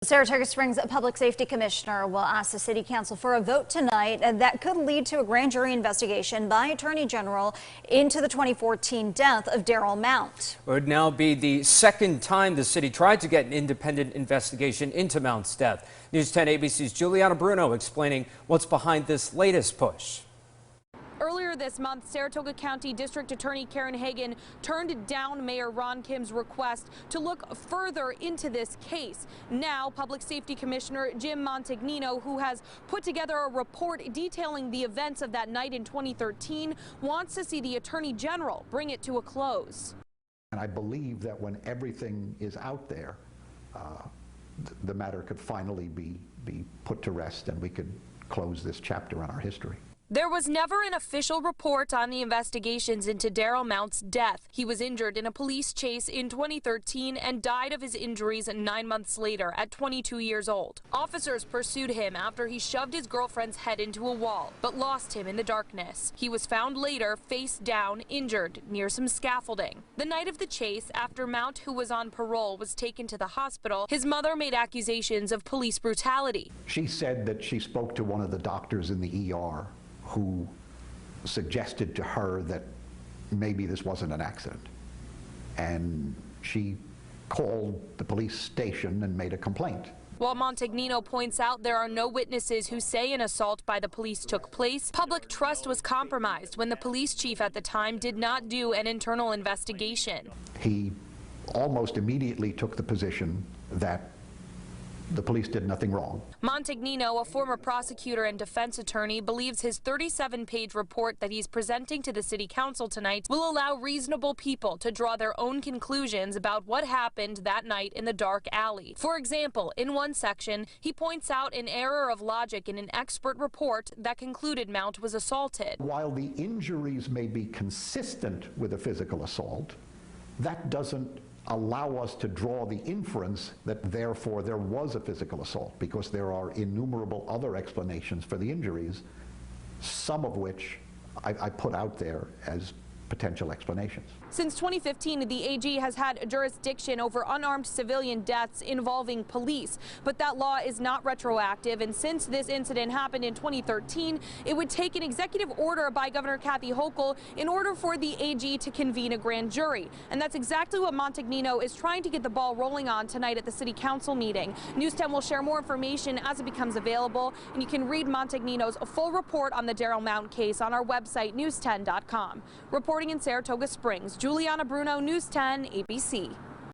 Saratoga Springs Public Safety Commissioner will ask the City Council for a vote tonight that could lead to a grand jury investigation by Attorney General into the 2014 death of Darryl Mount. It would now be the second time the city tried to get an independent investigation into Mount's death. News 10 ABC's Juliana Bruno explaining what's behind this latest push. Earlier this month, Saratoga County District Attorney Karen Hagan turned down Mayor Ron Kim's request to look further into this case. Now, Public Safety Commissioner Jim Montagnino, who has put together a report detailing the events of that night in 2013, wants to see the Attorney General bring it to a close. And I believe that when everything is out there, the matter could finally be put to rest and we could close this chapter on our history. There was never an official report on the investigations into Darryl Mount's death. He was injured in a police chase in 2013 and died of his injuries 9 months later at 22 years old. Officers pursued him after he shoved his girlfriend's head into a wall, but lost him in the darkness. He was found later face down, injured, near some scaffolding. The night of the chase, after Mount, who was on parole, was taken to the hospital, his mother made accusations of police brutality. She said that she spoke to one of the doctors in the ER who suggested to her that maybe this wasn't an accident. And she called the police station and made a complaint. While Montagnino points out there are no witnesses who say an assault by the police took place, public trust was compromised when the police chief at the time did not do an internal investigation. He almost immediately took the position that the police did nothing wrong. Montagnino, a former prosecutor and defense attorney, believes his 37-page report that he's presenting to the City Council tonight will allow reasonable people to draw their own conclusions about what happened that night in the dark alley. For example, in one section, he points out an error of logic in an expert report that concluded Mount was assaulted. While the injuries may be consistent with a physical assault, that doesn't allow us to draw the inference that therefore there was a physical assault, because there are innumerable other explanations for the injuries, some of which I put out there as potential explanations. Since 2015, the AG has had jurisdiction over unarmed civilian deaths involving police, but that law is not retroactive, and since this incident happened in 2013, it would take an executive order by Governor Kathy Hochul in order for the AG to convene a grand jury, and that's exactly what Montagnino is trying to get the ball rolling on tonight at the City Council meeting. News 10 will share more information as it becomes available, and you can read Montagnino's full report on the Darryl Mount case on our website, news10.com. Reporting in Saratoga Springs, Juliana Bruno, News 10 ABC.